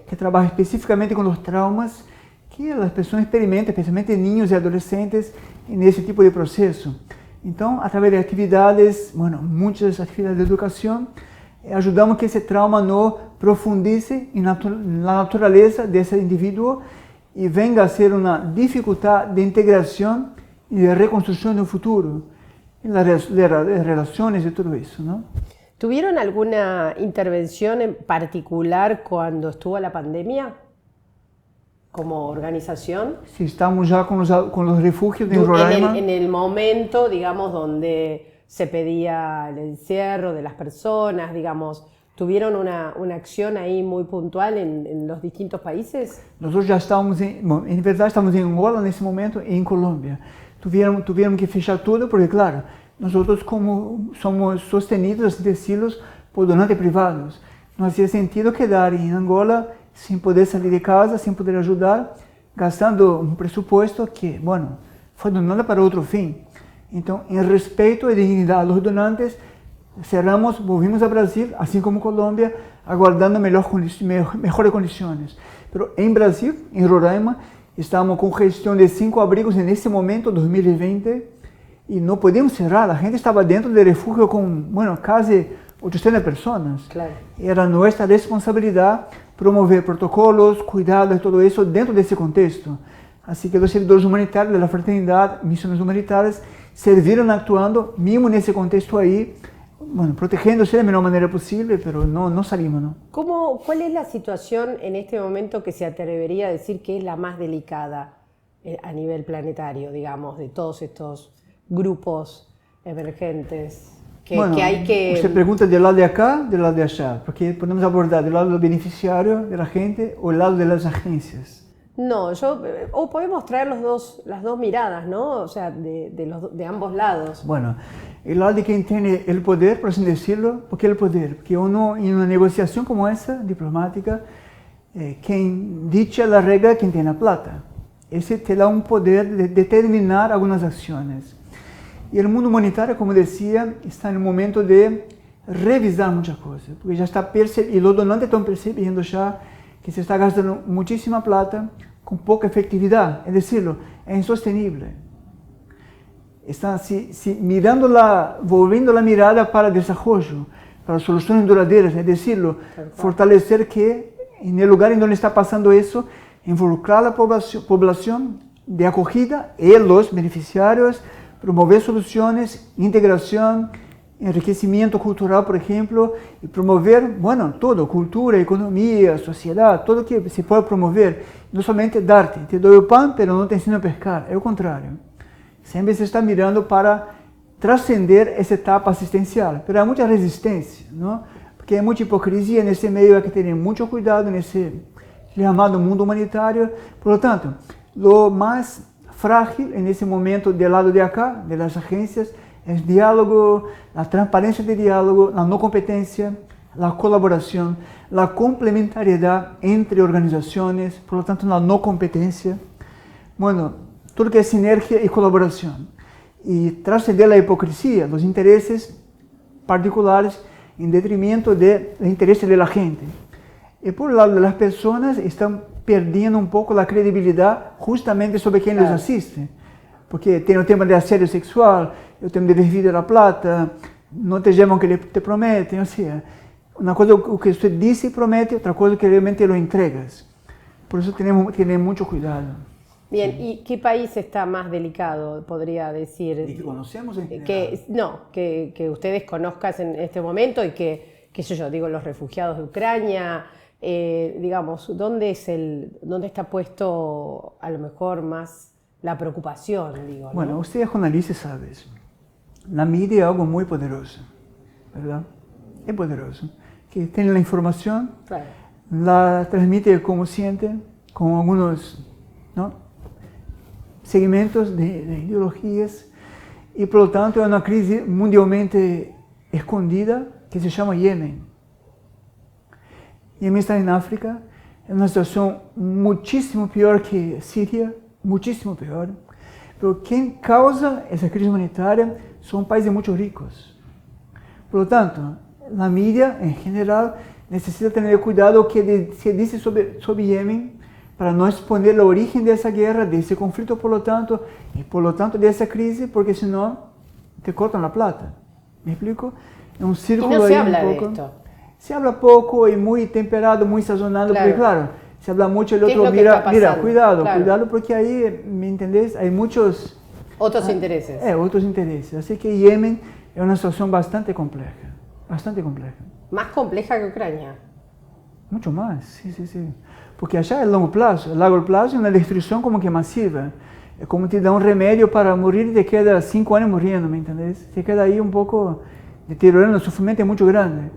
que trabalha especificamente com os traumas que as pessoas experimentam, especialmente niños e adolescentes, nesse tipo de processo. Então, através de atividades, muitas atividades de educação, ajudamos que esse trauma não profundize na natureza desse indivíduo e venga a ser uma dificuldade de integração e de reconstrução no futuro, nas relações e tudo isso, não? ¿Tuvieron alguna intervención en particular cuando estuvo la pandemia como organización? Sí, estamos ya con los refugios de Roraima. En el momento, digamos, donde se pedía el encierro de las personas, digamos, ¿tuvieron una acción ahí muy puntual en los distintos países? Nosotros ya estamos, en verdad estamos en Angola en ese momento y en Colombia. Tuvieron que fechar todo porque, claro, nosotros como somos sostenidos, así decirlos, por donantes privados. No hacía sentido quedar en Angola sin poder salir de casa, sin poder ayudar, gastando un presupuesto que, fue donado para otro fin. Entonces, en respeto y dignidad a los donantes, volvimos a Brasil, así como Colombia, aguardando mejores condiciones. Pero en Brasil, en Roraima, estamos con gestión de 5 abrigos en este momento, 2020, y no podíamos cerrar. La gente estaba dentro del refugio con, casi 800 personas. Claro. Era nuestra responsabilidad promover protocolos, cuidados y todo eso dentro de ese contexto. Así que los servidores humanitarios de la fraternidad, misiones humanitarias, serviram actuando, mismo en ese contexto ahí, protegiéndose de la menor manera posible, pero no salimos, ¿no? ¿Cuál es la situación en este momento que se atrevería a decir que es la más delicada a nivel planetario, digamos, de todos estos grupos emergentes que hay que... Usted pregunta del lado de acá, del lado de allá, porque podemos abordar del lado del beneficiario, de la gente, o el lado de las agencias. No, o podemos traer las dos miradas, ¿no? O sea, de ambos lados. Bueno, el lado de quien tiene el poder, por así decirlo, ¿por qué el poder? Porque uno, en una negociación como esa, diplomática, quien dicha la regla es quien tiene la plata. Ese te da un poder de determinar algunas acciones. Y el mundo humanitario, como decía, está en el momento de revisar muchas cosas, porque ya está y los donantes están percibiendo ya que se está gastando muchísima plata con poca efectividad, es decirlo, es insostenible. Están volviendo la mirada para el desarrollo, para soluciones duraderas, es decirlo, fortalecer que en el lugar en donde está pasando eso, involucrar a la población de acogida y los beneficiarios, promover soluciones, integración, enriquecimiento cultural, por ejemplo, y promover, todo, cultura, economía, sociedad, todo que se puede promover. No solamente darte, te doy el pan, pero no te enseño a pescar, es lo contrario. Siempre se está mirando para trascender esa etapa asistencial, pero hay mucha resistencia, ¿no? Porque hay mucha hipocresía en ese medio, hay que tener mucho cuidado en ese llamado mundo humanitario. Por lo tanto, lo más frágil en ese momento del lado de acá, de las agencias, es diálogo, la transparencia de diálogo, la no competencia, la colaboración, la complementariedad entre organizaciones, por lo tanto la no competencia. Todo que es sinergia y colaboración. Y trascender la hipocresía, los intereses particulares en detrimento del interés de la gente. Y por el lado de las personas están perdiendo un poco la credibilidad justamente sobre quien les asiste. Porque tem o tema de assédio sexual, o tema de desvio de la plata, no te llaman que te prometen, o sea, una cosa o que usted dice y promete, otra cosa que realmente lo entregas. Por eso tenemos que tener mucho cuidado. Bien, ¿y qué país está más delicado, podría decir? ¿Y que conocemos en general? Que ustedes conozcan en este momento y que, qué sé yo, digo, los refugiados de Ucrania, digamos, ¿dónde está puesto a lo mejor más la preocupación, digo, ¿no? Bueno, usted es jornalista y sabe eso. La media es algo muy poderoso, ¿verdad? Es poderoso. Que tiene la información, claro, la transmite como siente, con algunos segmentos de ideologías, y por lo tanto es una crisis mundialmente escondida que se llama Yemen. Yemen está en África, en una situación muchísimo peor que Siria, muchísimo peor. Pero quien causa esa crisis humanitaria son países muy ricos. Por lo tanto, la media en general necesita tener cuidado que se dice sobre Yemen, para no exponer el origen de esa guerra, de ese conflicto, por lo tanto, y por lo tanto de esa crisis, porque si no, te cortan la plata. ¿Me explico? Es un círculo y no ahí se habla un de poco. esto. Se habla poco y muy temperado, muy sazonado, Claro. porque claro, se habla mucho, el ¿Qué es otro lo que mira, está mira, pasando? cuidado, Claro. cuidado, porque ahí, ¿me entendés? Hay muchos Otros intereses. otros intereses. Así que Yemen es una situación bastante compleja, bastante compleja. Más compleja que Ucrania. Mucho más, sí, sí, sí. Porque allá es largo plazo. A largo plazo es una destrucción como que masiva. Es como te da un remedio para morir y te queda 5 años muriendo, ¿me entendés? Te queda ahí un poco deteriorando, el sufrimiento es mucho grande.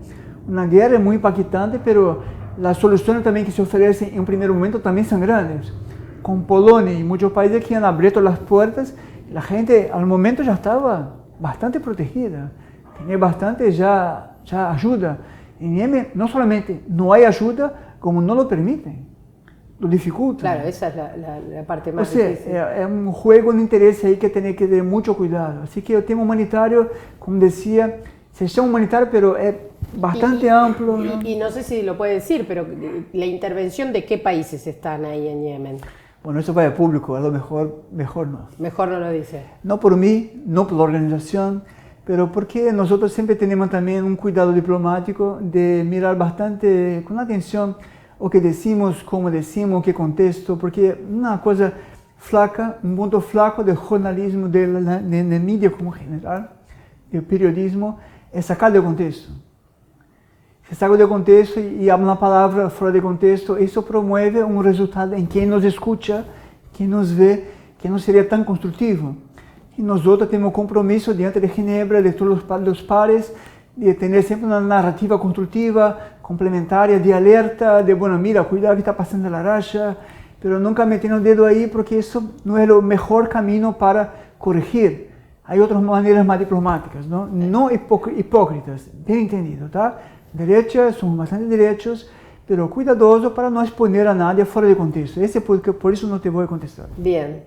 Una guerra es muy impactante, pero las soluciones también que se ofrecen en un primer momento también son grandes. Con Polonia y muchos países que han abierto las puertas, la gente al momento ya estaba bastante protegida. Tenía bastante ya ayuda. En Yemen no solamente no hay ayuda, como no lo permiten, lo dificultan. Claro, esa es la parte O más sea, difícil. es un juego de interés ahí que tiene que tener mucho cuidado. Así que el tema humanitario, como decía, se llama humanitario, pero es bastante amplio, ¿no? Y no sé si lo puede decir, pero la intervención de qué países están ahí en Yemen. Bueno, eso va a público, a lo mejor no. Mejor no lo dice. No por mí, no por la organización, pero porque nosotros siempre tenemos también un cuidado diplomático de mirar bastante con atención o que decimos, cómo decimos, qué contexto, porque una cosa flaca, un punto flaco del jornalismo, de media como general, del periodismo, es sacar de contexto. Se saca de contexto y habla una palabra fuera de contexto, eso promueve un resultado en quien nos escucha, quien nos ve, que no sería tan constructivo. Y nosotros tenemos compromiso diante de Ginebra, de todos los pares, de tener siempre una narrativa constructiva, complementaria, de alerta, de, bueno, mira, cuidado que está pasando la raya, pero nunca metiendo el dedo ahí porque eso no es el mejor camino para corregir. Hay otras maneras más diplomáticas, ¿no? No hipócritas, bien entendido, ¿está? Derecha, somos bastante derechos, pero cuidadoso para no exponer a nadie fuera de contexto. Por eso no te voy a contestar. Bien.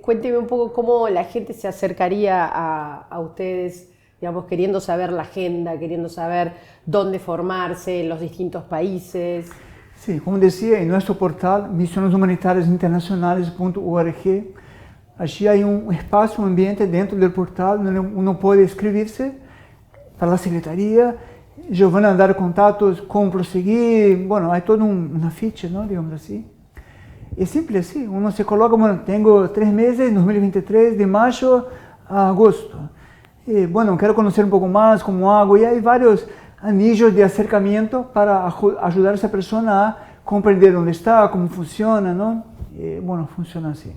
Cuénteme un poco cómo la gente se acercaría a ustedes, digamos, queriendo saber la agenda, queriendo saber dónde formarse en los distintos países. Sí, como decía, en nuestro portal misioneshumanitariasinternacionales.org, allí hay un espacio, un ambiente dentro del portal donde uno puede inscribirse para la secretaría. Ellos van a dar contactos, cómo proseguir, bueno, hay toda una ficha, ¿no? Digamos así. Es simple así, uno se coloca, bueno, tengo 3 meses, 2023, de mayo a agosto. Y, bueno, quiero conocer un poco más cómo hago, y hay varios anillos de acercamiento para ayudar a esa persona a comprender dónde está, cómo funciona, ¿no? Y, bueno, funciona así,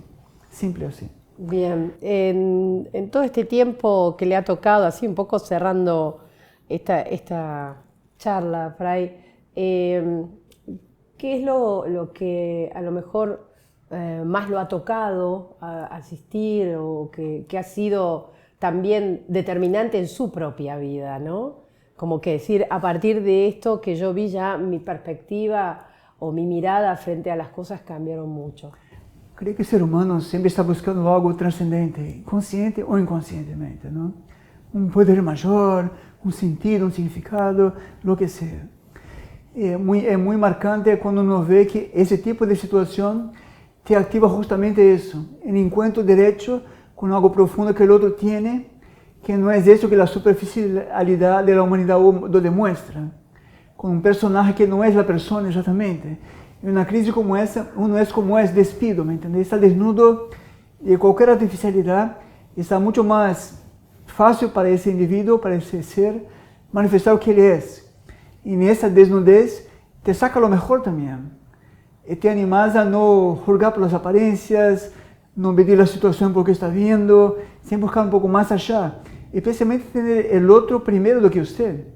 simple así. Bien, en todo este tiempo que le ha tocado, así un poco cerrando esta charla, Fray, ¿qué es lo que a lo mejor más lo ha tocado asistir o que ha sido también determinante en su propia vida, ¿no? Como que decir, a partir de esto que yo vi ya mi perspectiva o mi mirada frente a las cosas cambiaron mucho. Creo que el ser humano siempre está buscando algo trascendente, consciente o inconscientemente, ¿no? Un poder mayor, un sentido, un significado, lo que sea. Es muy marcante cuando uno ve que ese tipo de situación te activa justamente eso, el encuentro directo con algo profundo que el otro tiene, que no es eso que la superficialidad de la humanidad lo demuestra, con un personaje que no es la persona exactamente. En una crisis como esa, uno es como es despido, ¿me entiendes? Está desnudo de cualquier artificialidad, está mucho más fácil para ese individuo, para ese ser, manifestar lo que él es. Y en esa desnudez te saca lo mejor también. Y te animas a no juzgar por las apariencias, no medir la situación por que está viendo, siempre buscar un poco más allá. Especialmente tener el otro primero do que usted.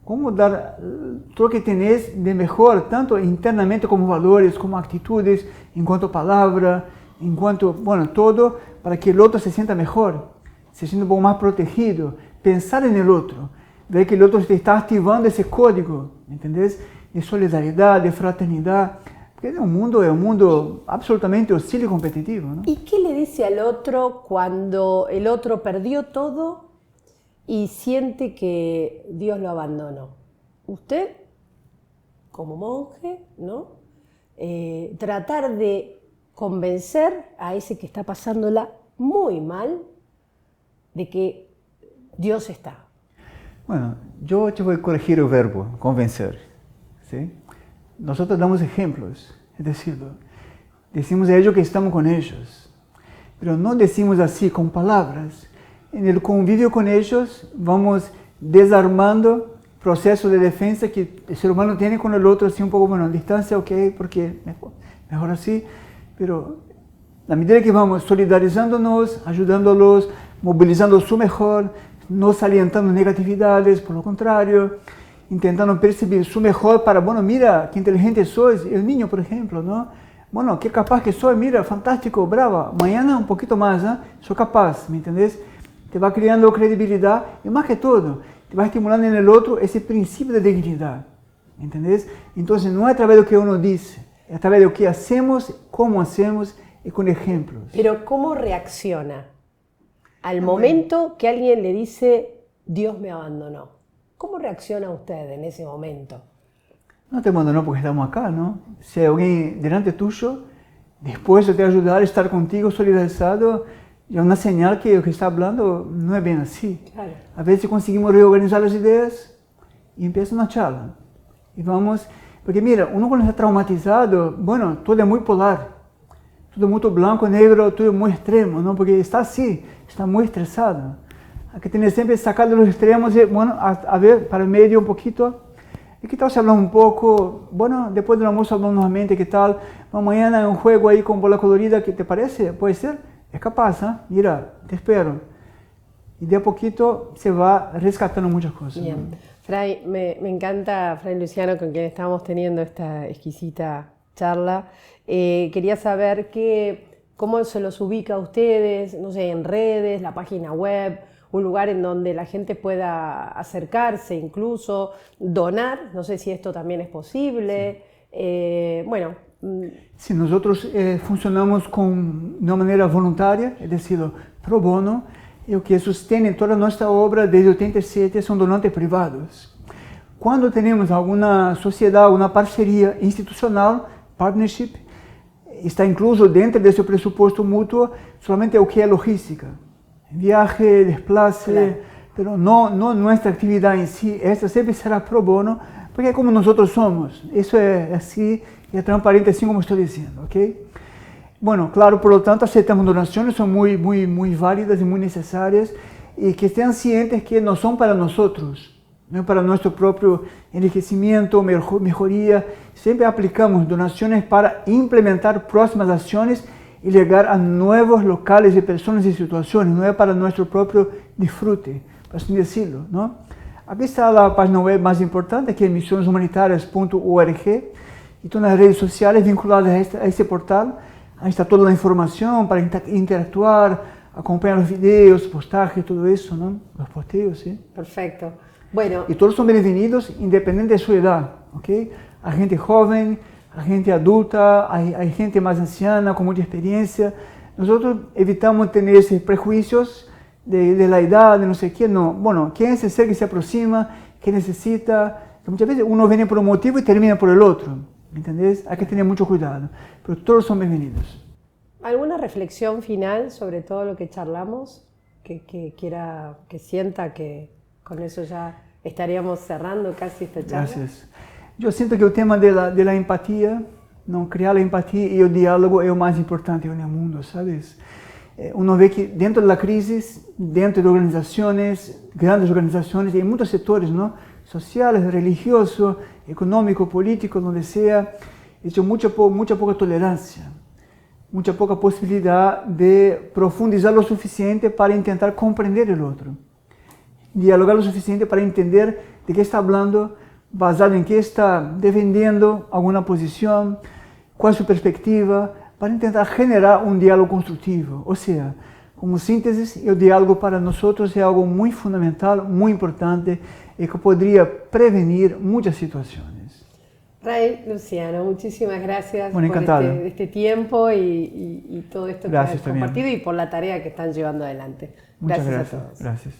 Cómo dar todo lo que tenés de mejor, tanto internamente como valores, como actitudes, en cuanto a palabra, en cuanto, bueno, todo, para que el otro se sienta mejor, se sienta un poco más protegido. Pensar en el otro, ver que el otro te está activando ese código, ¿entendés? De solidaridad, de fraternidad. Porque es un mundo absolutamente hostil y competitivo, ¿no? ¿Y qué le dice al otro cuando el otro perdió todo y siente que Dios lo abandonó? Usted, como monje, ¿no? tratar de convencer a ese que está pasándola muy mal de que Dios está? Bueno, yo te voy a corregir el verbo, convencer. ¿Sí? Nosotros damos ejemplos, es decir, decimos a ellos que estamos con ellos, pero no decimos así con palabras. En el convivio con ellos vamos desarmando procesos de defensa que el ser humano tiene con el otro, así un poco, bueno, distancia, ok, porque mejor así, pero a medida que vamos solidarizándonos, ayudándolos, movilizando su mejor, no alientando negatividades, por lo contrario, intentando percibir su mejor para, bueno, mira, qué inteligente sois, el niño, por ejemplo, ¿no? Bueno, qué capaz que soy, mira, fantástico, brava, mañana un poquito más, ¿eh? Soy capaz, ¿me entendés? Te va creando credibilidad y más que todo, te va estimulando en el otro ese principio de dignidad, ¿me entendés? Entonces no es a través de lo que uno dice, es a través de lo que hacemos, cómo hacemos y con ejemplos. Pero ¿cómo reacciona al momento que alguien le dice, Dios me abandonó? ¿Cómo reacciona usted en ese momento? No te abandonó porque estamos acá, ¿no? Si hay alguien delante tuyo, dispuesto a te ayudar, estar contigo, solidarizado, es una señal que lo que está hablando no es bien así. Claro. A veces conseguimos reorganizar las ideas y empieza una charla. Y vamos, porque mira, uno cuando está traumatizado, bueno, todo es muy polar. Todo muito blanco, negro, todo muy extremo, ¿no? Porque está así, está muy estresado. Hay que tener siempre sacado los extremos y, bueno, a ver, para el medio un poquito. ¿Y qué tal si hablamos un poco? Bueno, después del almuerzo hablamos nuevamente, ¿qué tal? Mañana hay un juego ahí con bola colorida, ¿qué te parece? ¿Puede ser? Es capaz, ¿eh? Mira, te espero. Y de a poquito se va rescatando muchas cosas. Bien. ¿No? Fray, me encanta Fray Luciano, con quien estamos teniendo esta exquisita charla. Quería saber cómo se los ubica a ustedes, no sé, en redes, la página web, un lugar en donde la gente pueda acercarse, incluso donar. No sé si esto también es posible. Sí. Bueno. Sí, nosotros funcionamos de una manera voluntaria, es decir, pro bono, y lo que sostiene toda nuestra obra desde 87 son donantes privados. Cuando tenemos alguna sociedad, una parcería institucional, partnership, está incluso dentro de ese presupuesto mutuo solamente lo que es logística, viaje, desplace, claro. Pero no nuestra actividad en sí, esta siempre será pro bono, porque es como nosotros somos, eso es así, y es transparente así como estoy diciendo, ¿ok? Bueno, claro, por lo tanto aceptamos donaciones, son muy válidas y muy necesarias, y que estén cientes que no son para nosotros, no para nuestro propio enriquecimiento, mejoría. Siempre aplicamos donaciones para implementar próximas acciones y llegar a nuevos locales de personas y situaciones, no es para nuestro propio disfrute, por así decirlo, ¿no? Aquí está la página web más importante, que es misioneshumanitarias.org, y todas las redes sociales vinculadas a este portal. Ahí está toda la información para interactuar, acompañar los videos, postajes, todo eso, ¿no? Los posteos, ¿sí? Perfecto. Bueno. Y todos son bienvenidos, independiente de su edad, ¿ok? Hay gente joven, hay gente adulta, hay gente más anciana, con mucha experiencia. Nosotros evitamos tener esos prejuicios de la edad, de no sé qué, no. Bueno, ¿quién es el ser que se aproxima? ¿Qué necesita? Muchas veces uno viene por un motivo y termina por el otro, ¿entendés? Hay que tener mucho cuidado, pero todos son bienvenidos. ¿Alguna reflexión final sobre todo lo que charlamos? Que sienta que con eso ya estaríamos cerrando casi esta charla. Gracias. Yo siento que el tema de la empatía, ¿no? Crear la empatía y el diálogo es lo más importante en el mundo, ¿sabes? Uno ve que dentro de la crisis, dentro de organizaciones, grandes organizaciones, hay muchos sectores, ¿no? Sociales, religiosos, económicos, políticos, donde sea, hay mucha poca tolerancia, mucha poca posibilidad de profundizar lo suficiente para intentar comprender el otro. Dialogar lo suficiente para entender de qué está hablando, basado en qué está defendiendo alguna posición, cuál es su perspectiva, para intentar generar un diálogo constructivo. O sea, como síntesis, el diálogo para nosotros es algo muy fundamental, muy importante y que podría prevenir muchas situaciones. Fray Luciano, muchísimas gracias por este tiempo y todo esto gracias que has compartido y por la tarea que están llevando adelante. Muchas gracias a todos. Gracias.